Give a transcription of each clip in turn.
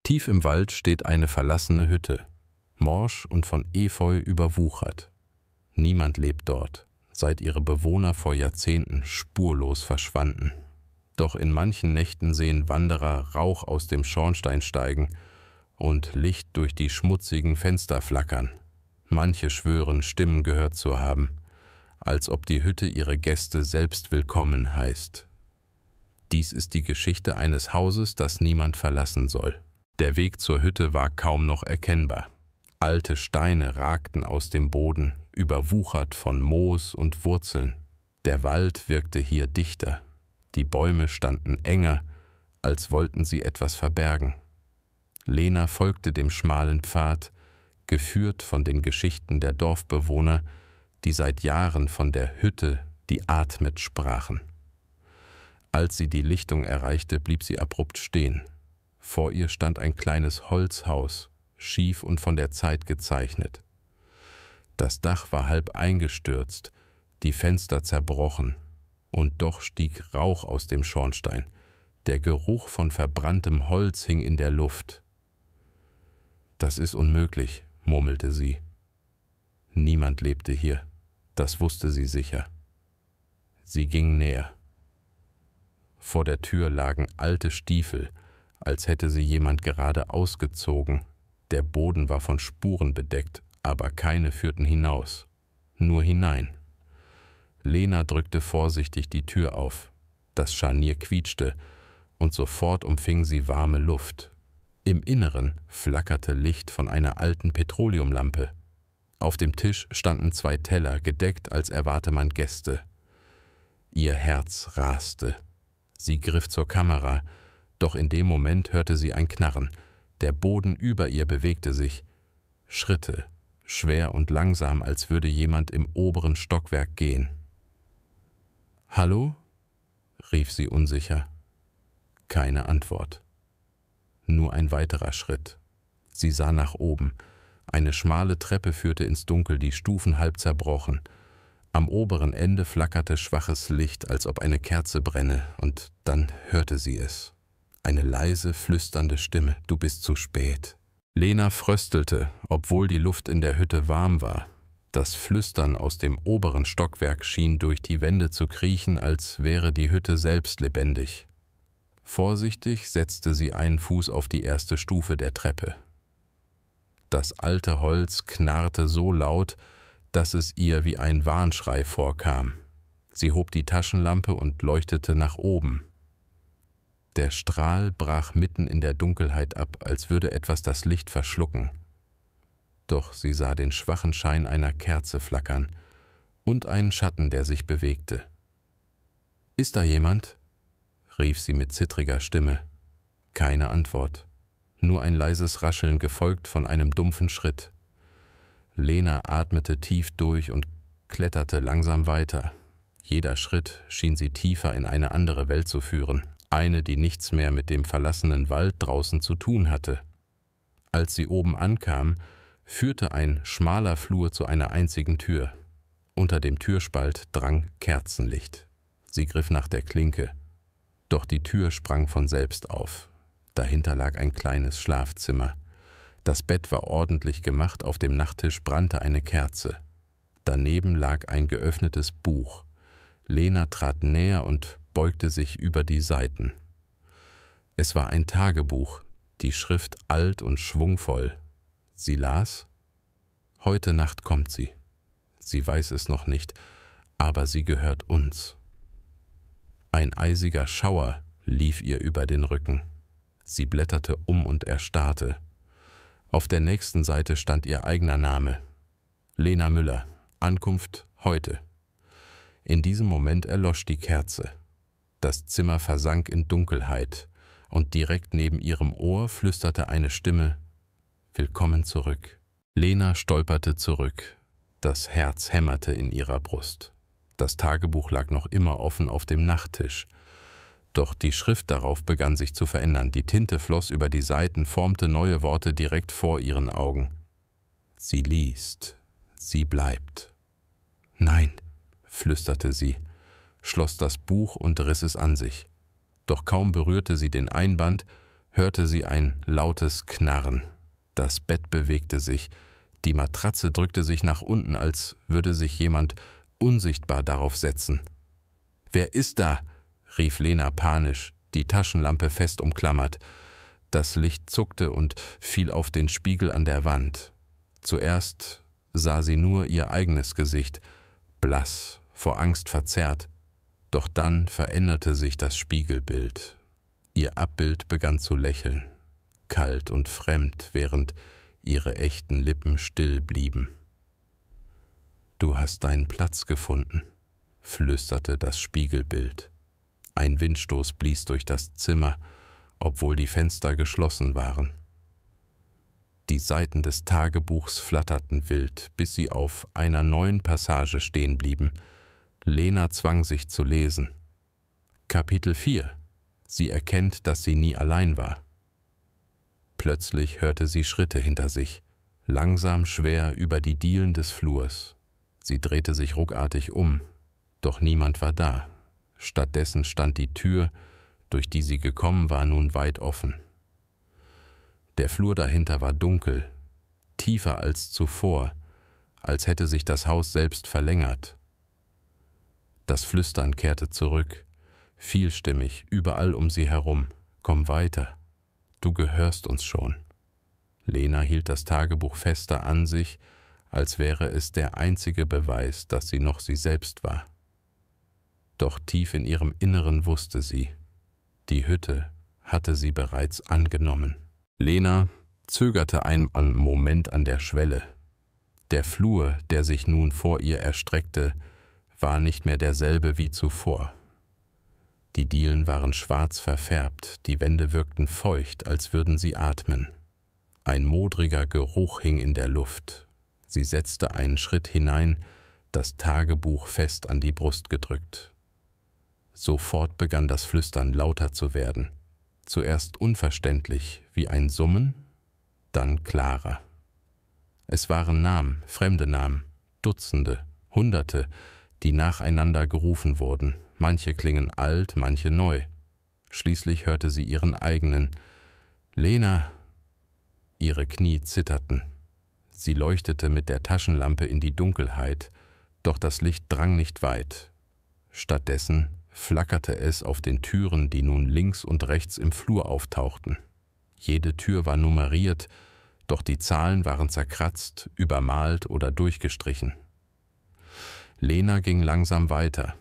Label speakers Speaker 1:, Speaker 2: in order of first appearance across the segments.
Speaker 1: Tief im Wald steht eine verlassene Hütte, morsch und von Efeu überwuchert. Niemand lebt dort, seit ihre Bewohner vor Jahrzehnten spurlos verschwanden. Doch in manchen Nächten sehen Wanderer Rauch aus dem Schornstein steigen und Licht durch die schmutzigen Fenster flackern. Manche schwören, Stimmen gehört zu haben, als ob die Hütte ihre Gäste selbst willkommen heißt. Dies ist die Geschichte eines Hauses, das niemand verlassen soll. Der Weg zur Hütte war kaum noch erkennbar. Alte Steine ragten aus dem Boden, überwuchert von Moos und Wurzeln. Der Wald wirkte hier dichter. Die Bäume standen enger, als wollten sie etwas verbergen. Lena folgte dem schmalen Pfad, geführt von den Geschichten der Dorfbewohner, die seit Jahren von der Hütte, die atmet, sprachen. Als sie die Lichtung erreichte, blieb sie abrupt stehen. Vor ihr stand ein kleines Holzhaus, schief und von der Zeit gezeichnet. Das Dach war halb eingestürzt, die Fenster zerbrochen, und doch stieg Rauch aus dem Schornstein. Der Geruch von verbranntem Holz hing in der Luft. »Das ist unmöglich«, murmelte sie. Niemand lebte hier, das wusste sie sicher. Sie ging näher. Vor der Tür lagen alte Stiefel, als hätte sie jemand gerade ausgezogen. Der Boden war von Spuren bedeckt, aber keine führten hinaus, nur hinein. Lena drückte vorsichtig die Tür auf. Das Scharnier quietschte, und sofort umfing sie warme Luft. Im Inneren flackerte Licht von einer alten Petroleumlampe. Auf dem Tisch standen 2 Teller, gedeckt, als erwarte man Gäste. Ihr Herz raste. Sie griff zur Kamera, doch in dem Moment hörte sie ein Knarren. Der Boden über ihr bewegte sich. Schritte, schwer und langsam, als würde jemand im oberen Stockwerk gehen. »Hallo?« rief sie unsicher. Keine Antwort. Nur ein weiterer Schritt. Sie sah nach oben. Eine schmale Treppe führte ins Dunkel, die Stufen halb zerbrochen. Am oberen Ende flackerte schwaches Licht, als ob eine Kerze brenne, und dann hörte sie es. Eine leise, flüsternde Stimme: »Du bist zu spät.« Lena fröstelte, obwohl die Luft in der Hütte warm war. Das Flüstern aus dem oberen Stockwerk schien durch die Wände zu kriechen, als wäre die Hütte selbst lebendig. Vorsichtig setzte sie einen Fuß auf die erste Stufe der Treppe. Das alte Holz knarrte so laut, dass es ihr wie ein Warnschrei vorkam. Sie hob die Taschenlampe und leuchtete nach oben. Der Strahl brach mitten in der Dunkelheit ab, als würde etwas das Licht verschlucken. Doch sie sah den schwachen Schein einer Kerze flackern und einen Schatten, der sich bewegte. »Ist da jemand?« rief sie mit zittriger Stimme. Keine Antwort, nur ein leises Rascheln, gefolgt von einem dumpfen Schritt. Lena atmete tief durch und kletterte langsam weiter. Jeder Schritt schien sie tiefer in eine andere Welt zu führen, eine, die nichts mehr mit dem verlassenen Wald draußen zu tun hatte. Als sie oben ankam, führte ein schmaler Flur zu einer einzigen Tür. Unter dem Türspalt drang Kerzenlicht. Sie griff nach der Klinke, doch die Tür sprang von selbst auf. Dahinter lag ein kleines Schlafzimmer. Das Bett war ordentlich gemacht, auf dem Nachttisch brannte eine Kerze. Daneben lag ein geöffnetes Buch. Lena trat näher und beugte sich über die Seiten. Es war ein Tagebuch, die Schrift alt und schwungvoll. Sie las: »Heute Nacht kommt sie. Sie weiß es noch nicht, aber sie gehört uns.« Ein eisiger Schauer lief ihr über den Rücken. Sie blätterte um und erstarrte. Auf der nächsten Seite stand ihr eigener Name: Lena Müller, Ankunft heute. In diesem Moment erlosch die Kerze. Das Zimmer versank in Dunkelheit, und direkt neben ihrem Ohr flüsterte eine Stimme: »Willkommen zurück.« Lena stolperte zurück. Das Herz hämmerte in ihrer Brust. Das Tagebuch lag noch immer offen auf dem Nachttisch. Doch die Schrift darauf begann sich zu verändern. Die Tinte floss über die Seiten, formte neue Worte direkt vor ihren Augen. Sie liest. Sie bleibt. »Nein«, flüsterte sie, schloss das Buch und riss es an sich. Doch kaum berührte sie den Einband, hörte sie ein lautes Knarren. Das Bett bewegte sich, die Matratze drückte sich nach unten, als würde sich jemand unsichtbar darauf setzen. »Wer ist da?« rief Lena panisch, die Taschenlampe fest umklammert. Das Licht zuckte und fiel auf den Spiegel an der Wand. Zuerst sah sie nur ihr eigenes Gesicht, blass, vor Angst verzerrt. Doch dann veränderte sich das Spiegelbild. Ihr Abbild begann zu lächeln, kalt und fremd, während ihre echten Lippen still blieben. »Du hast deinen Platz gefunden«, flüsterte das Spiegelbild. Ein Windstoß blies durch das Zimmer, obwohl die Fenster geschlossen waren. Die Seiten des Tagebuchs flatterten wild, bis sie auf einer neuen Passage stehen blieben. Lena zwang sich zu lesen. Kapitel 4. Sie erkennt, dass sie nie allein war. Plötzlich hörte sie Schritte hinter sich, langsam schwer über die Dielen des Flurs. Sie drehte sich ruckartig um, doch niemand war da. Stattdessen stand die Tür, durch die sie gekommen war, nun weit offen. Der Flur dahinter war dunkel, tiefer als zuvor, als hätte sich das Haus selbst verlängert. Das Flüstern kehrte zurück, vielstimmig, überall um sie herum. »Komm weiter, du gehörst uns schon.« Lena hielt das Tagebuch fester an sich, als wäre es der einzige Beweis, dass sie noch sie selbst war. Doch tief in ihrem Inneren wusste sie, die Hütte hatte sie bereits angenommen. Lena zögerte einen Moment an der Schwelle. Der Flur, der sich nun vor ihr erstreckte, war nicht mehr derselbe wie zuvor. Die Dielen waren schwarz verfärbt, die Wände wirkten feucht, als würden sie atmen. Ein modriger Geruch hing in der Luft. Sie setzte einen Schritt hinein, das Tagebuch fest an die Brust gedrückt. Sofort begann das Flüstern lauter zu werden. Zuerst unverständlich wie ein Summen, dann klarer. Es waren Namen, fremde Namen, Dutzende, Hunderte, die nacheinander gerufen wurden. Manche klingen alt, manche neu. Schließlich hörte sie ihren eigenen. »Lena!« Ihre Knie zitterten. Sie leuchtete mit der Taschenlampe in die Dunkelheit, doch das Licht drang nicht weit. Stattdessen flackerte es auf den Türen, die nun links und rechts im Flur auftauchten. Jede Tür war nummeriert, doch die Zahlen waren zerkratzt, übermalt oder durchgestrichen. Lena ging langsam weiter.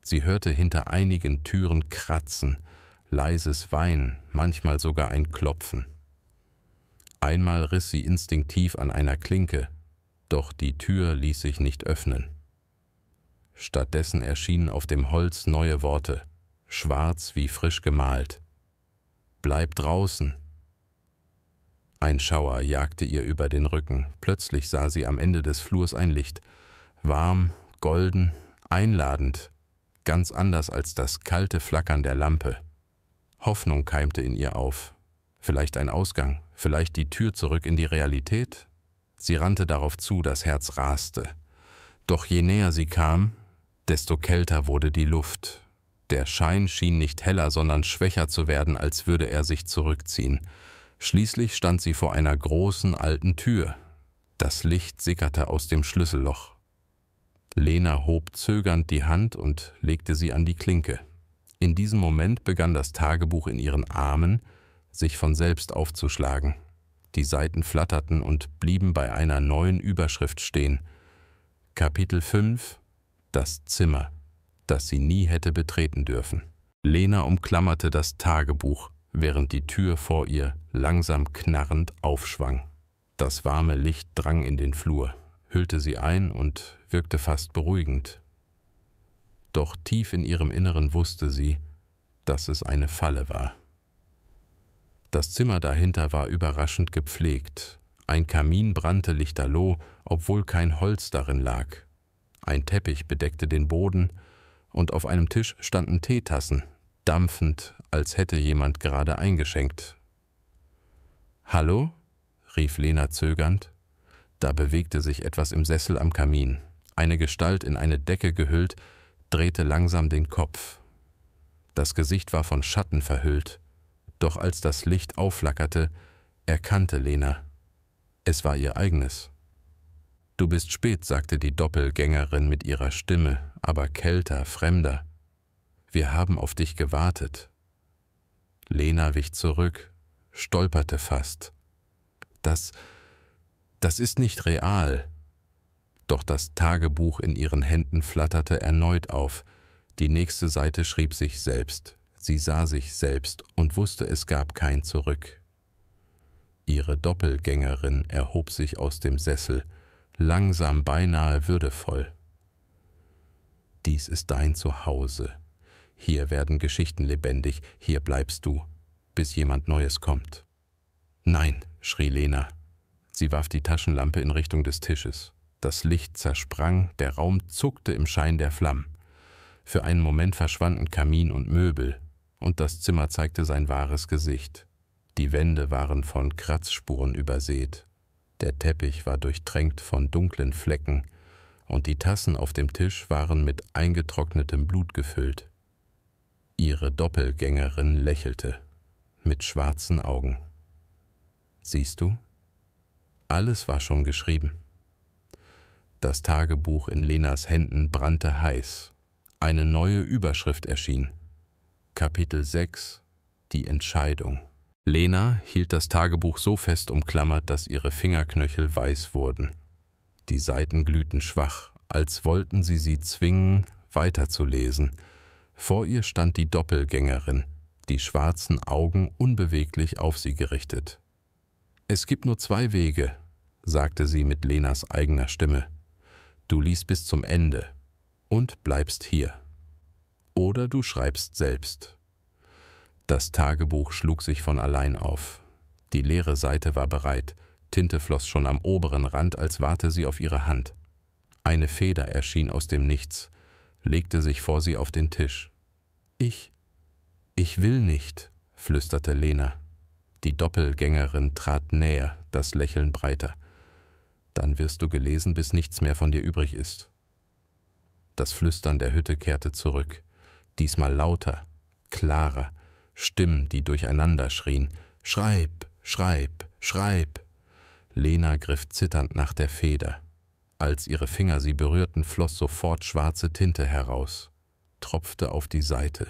Speaker 1: Sie hörte hinter einigen Türen Kratzen, leises Weinen, manchmal sogar ein Klopfen. Einmal riss sie instinktiv an einer Klinke, doch die Tür ließ sich nicht öffnen. Stattdessen erschienen auf dem Holz neue Worte, schwarz wie frisch gemalt. »Bleib draußen!« Ein Schauer jagte ihr über den Rücken. Plötzlich sah sie am Ende des Flurs ein Licht. Warm, golden, einladend, ganz anders als das kalte Flackern der Lampe. Hoffnung keimte in ihr auf. Vielleicht ein Ausgang, vielleicht die Tür zurück in die Realität? Sie rannte darauf zu, das Herz raste. Doch je näher sie kam, desto kälter wurde die Luft. Der Schein schien nicht heller, sondern schwächer zu werden, als würde er sich zurückziehen. Schließlich stand sie vor einer großen alten Tür. Das Licht sickerte aus dem Schlüsselloch. Lena hob zögernd die Hand und legte sie an die Klinke. In diesem Moment begann das Tagebuch in ihren Armen, sich von selbst aufzuschlagen. Die Seiten flatterten und blieben bei einer neuen Überschrift stehen. Kapitel 5 – Das Zimmer, das sie nie hätte betreten dürfen. Lena umklammerte das Tagebuch, während die Tür vor ihr langsam knarrend aufschwang. Das warme Licht drang in den Flur, hüllte sie ein und wirkte fast beruhigend. Doch tief in ihrem Inneren wusste sie, dass es eine Falle war. Das Zimmer dahinter war überraschend gepflegt. Ein Kamin brannte lichterloh, obwohl kein Holz darin lag. Ein Teppich bedeckte den Boden und auf einem Tisch standen Teetassen, dampfend, als hätte jemand gerade eingeschenkt. »Hallo?« rief Lena zögernd. Da bewegte sich etwas im Sessel am Kamin. Eine Gestalt in eine Decke gehüllt, drehte langsam den Kopf. Das Gesicht war von Schatten verhüllt. Doch als das Licht aufflackerte, erkannte Lena, es war ihr eigenes. »Du bist spät«, sagte die Doppelgängerin mit ihrer Stimme, aber kälter, fremder. »Wir haben auf dich gewartet.« Lena wich zurück, stolperte fast. Das ist nicht real.« Doch das Tagebuch in ihren Händen flatterte erneut auf. Die nächste Seite schrieb sich selbst. Sie sah sich selbst und wusste, es gab kein Zurück. Ihre Doppelgängerin erhob sich aus dem Sessel, langsam, beinahe würdevoll. »Dies ist dein Zuhause. Hier werden Geschichten lebendig, hier bleibst du, bis jemand Neues kommt.« »Nein«, schrie Lena. Sie warf die Taschenlampe in Richtung des Tisches. Das Licht zersprang, der Raum zuckte im Schein der Flammen. Für einen Moment verschwanden Kamin und Möbel, und das Zimmer zeigte sein wahres Gesicht. Die Wände waren von Kratzspuren übersät. Der Teppich war durchtränkt von dunklen Flecken, und die Tassen auf dem Tisch waren mit eingetrocknetem Blut gefüllt. Ihre Doppelgängerin lächelte, mit schwarzen Augen. »Siehst du? Alles war schon geschrieben.« Das Tagebuch in Lenas Händen brannte heiß. Eine neue Überschrift erschien. Kapitel 6 – Die Entscheidung. Lena hielt das Tagebuch so fest umklammert, dass ihre Fingerknöchel weiß wurden. Die Seiten glühten schwach, als wollten sie zwingen, weiterzulesen. Vor ihr stand die Doppelgängerin, die schwarzen Augen unbeweglich auf sie gerichtet. »Es gibt nur 2 Wege«, sagte sie mit Lenas eigener Stimme. »Du liest bis zum Ende und bleibst hier. Oder du schreibst selbst.« Das Tagebuch schlug sich von allein auf. Die leere Seite war bereit, Tinte floss schon am oberen Rand, als warte sie auf ihre Hand. Eine Feder erschien aus dem Nichts, legte sich vor sie auf den Tisch. Ich will nicht«, flüsterte Lena. Die Doppelgängerin trat näher, das Lächeln breiter. »Dann wirst du gelesen, bis nichts mehr von dir übrig ist.« Das Flüstern der Hütte kehrte zurück, diesmal lauter, klarer. Stimmen, die durcheinander schrien. »Schreib, schreib, schreib!« Lena griff zitternd nach der Feder. Als ihre Finger sie berührten, floss sofort schwarze Tinte heraus, tropfte auf die Seite.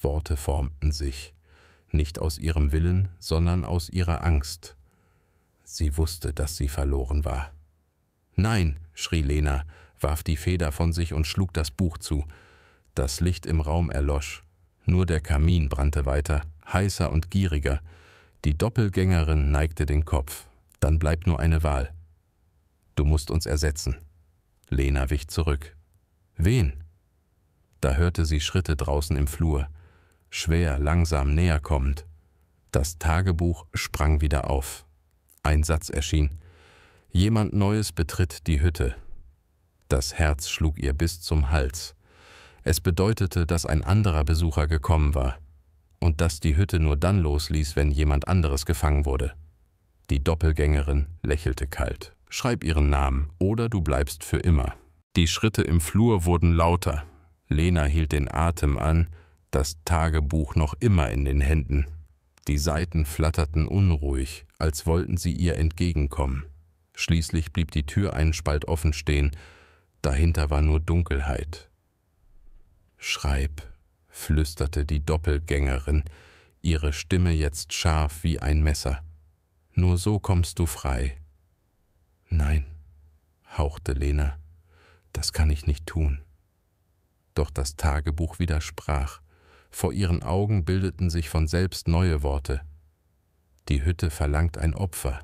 Speaker 1: Worte formten sich, nicht aus ihrem Willen, sondern aus ihrer Angst. Sie wusste, dass sie verloren war. »Nein«, schrie Lena, warf die Feder von sich und schlug das Buch zu. Das Licht im Raum erlosch. Nur der Kamin brannte weiter, heißer und gieriger. Die Doppelgängerin neigte den Kopf. »Dann bleibt nur eine Wahl. Du musst uns ersetzen.« Lena wich zurück. »Wen?« Da hörte sie Schritte draußen im Flur, schwer, langsam näher kommend. Das Tagebuch sprang wieder auf. Ein Satz erschien. »Jemand Neues betritt die Hütte.« Das Herz schlug ihr bis zum Hals. Es bedeutete, dass ein anderer Besucher gekommen war und dass die Hütte nur dann losließ, wenn jemand anderes gefangen wurde. Die Doppelgängerin lächelte kalt. »Schreib ihren Namen, oder du bleibst für immer.« Die Schritte im Flur wurden lauter. Lena hielt den Atem an, das Tagebuch noch immer in den Händen. Die Seiten flatterten unruhig, als wollten sie ihr entgegenkommen. Schließlich blieb die Tür einen Spalt offen stehen. Dahinter war nur Dunkelheit. »Schreib«, flüsterte die Doppelgängerin, ihre Stimme jetzt scharf wie ein Messer. »Nur so kommst du frei.« »Nein«, hauchte Lena, »das kann ich nicht tun.« Doch das Tagebuch widersprach. Vor ihren Augen bildeten sich von selbst neue Worte. Die Hütte verlangt ein Opfer.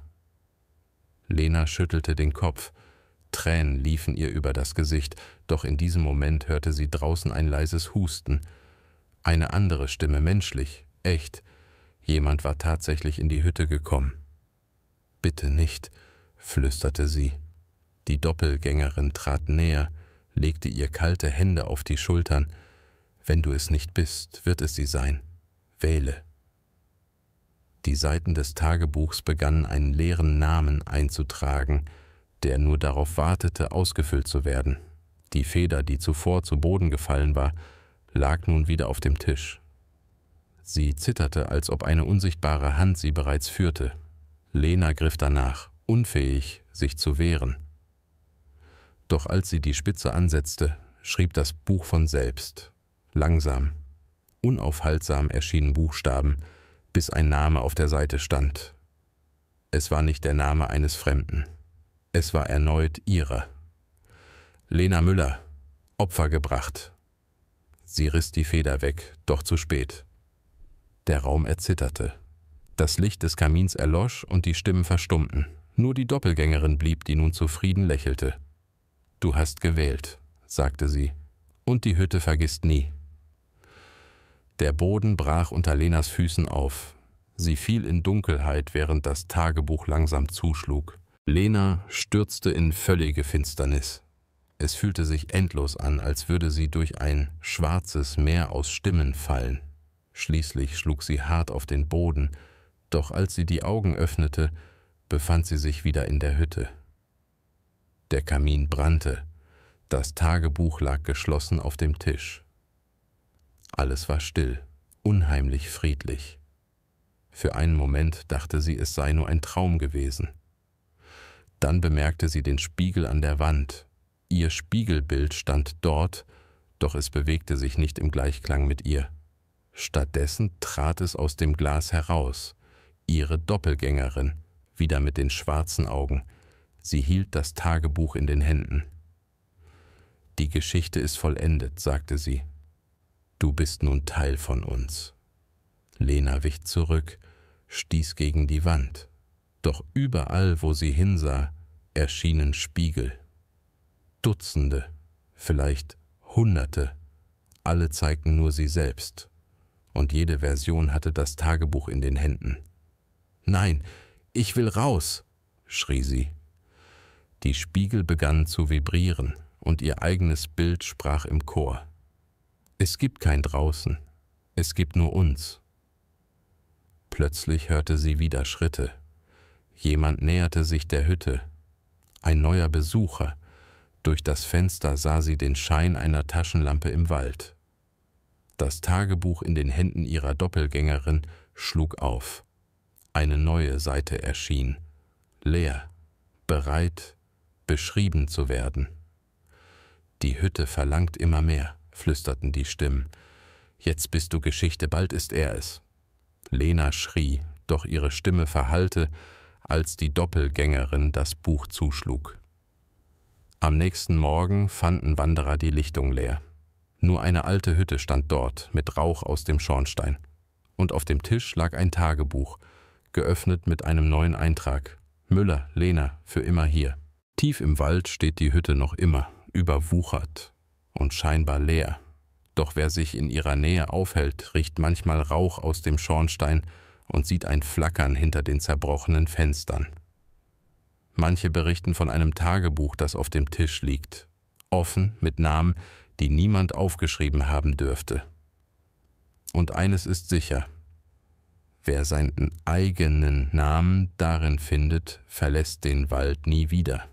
Speaker 1: Lena schüttelte den Kopf. Tränen liefen ihr über das Gesicht, doch in diesem Moment hörte sie draußen ein leises Husten. Eine andere Stimme, menschlich, echt. Jemand war tatsächlich in die Hütte gekommen. »Bitte nicht«, flüsterte sie. Die Doppelgängerin trat näher, legte ihr kalte Hände auf die Schultern. »Wenn du es nicht bist, wird es sie sein. Wähle.« Die Seiten des Tagebuchs begannen einen leeren Namen einzutragen, der nur darauf wartete, ausgefüllt zu werden. Die Feder, die zuvor zu Boden gefallen war, lag nun wieder auf dem Tisch. Sie zitterte, als ob eine unsichtbare Hand sie bereits führte. Lena griff danach, unfähig, sich zu wehren. Doch als sie die Spitze ansetzte, schrieb das Buch von selbst. Langsam, unaufhaltsam erschienen Buchstaben, bis ein Name auf der Seite stand. Es war nicht der Name eines Fremden. Es war erneut ihrer. Lena Müller, Opfer gebracht. Sie riss die Feder weg, doch zu spät. Der Raum erzitterte. Das Licht des Kamins erlosch und die Stimmen verstummten. Nur die Doppelgängerin blieb, die nun zufrieden lächelte. »Du hast gewählt«, sagte sie, »und die Hütte vergisst nie.« Der Boden brach unter Lenas Füßen auf. Sie fiel in Dunkelheit, während das Tagebuch langsam zuschlug. Lena stürzte in völlige Finsternis. Es fühlte sich endlos an, als würde sie durch ein schwarzes Meer aus Stimmen fallen. Schließlich schlug sie hart auf den Boden, doch als sie die Augen öffnete, befand sie sich wieder in der Hütte. Der Kamin brannte, das Tagebuch lag geschlossen auf dem Tisch. Alles war still, unheimlich friedlich. Für einen Moment dachte sie, es sei nur ein Traum gewesen. Dann bemerkte sie den Spiegel an der Wand. Ihr Spiegelbild stand dort, doch es bewegte sich nicht im Gleichklang mit ihr. Stattdessen trat es aus dem Glas heraus, ihre Doppelgängerin, wieder mit den schwarzen Augen. Sie hielt das Tagebuch in den Händen. »Die Geschichte ist vollendet«, sagte sie. »Du bist nun Teil von uns.« Lena wich zurück, stieß gegen die Wand. Doch überall, wo sie hinsah, erschienen Spiegel. Dutzende, vielleicht Hunderte, alle zeigten nur sie selbst. Und jede Version hatte das Tagebuch in den Händen. »Nein, ich will raus«, schrie sie. Die Spiegel begannen zu vibrieren und ihr eigenes Bild sprach im Chor. »Es gibt kein Draußen, es gibt nur uns.« Plötzlich hörte sie wieder Schritte. Jemand näherte sich der Hütte. Ein neuer Besucher. Durch das Fenster sah sie den Schein einer Taschenlampe im Wald. Das Tagebuch in den Händen ihrer Doppelgängerin schlug auf. Eine neue Seite erschien, leer, bereit, beschrieben zu werden. »Die Hütte verlangt immer mehr«, flüsterten die Stimmen. »Jetzt bist du Geschichte, bald ist er es.« Lena schrie, doch ihre Stimme verhallte, als die Doppelgängerin das Buch zuschlug. Am nächsten Morgen fanden Wanderer die Lichtung leer. Nur eine alte Hütte stand dort, mit Rauch aus dem Schornstein. Und auf dem Tisch lag ein Tagebuch, geöffnet mit einem neuen Eintrag. »Müller, Lena, für immer hier.« Tief im Wald steht die Hütte noch immer, überwuchert und scheinbar leer. Doch wer sich in ihrer Nähe aufhält, riecht manchmal Rauch aus dem Schornstein und sieht ein Flackern hinter den zerbrochenen Fenstern. Manche berichten von einem Tagebuch, das auf dem Tisch liegt, offen mit Namen, die niemand aufgeschrieben haben dürfte. Und eines ist sicher: Wer seinen eigenen Namen darin findet, verlässt den Wald nie wieder.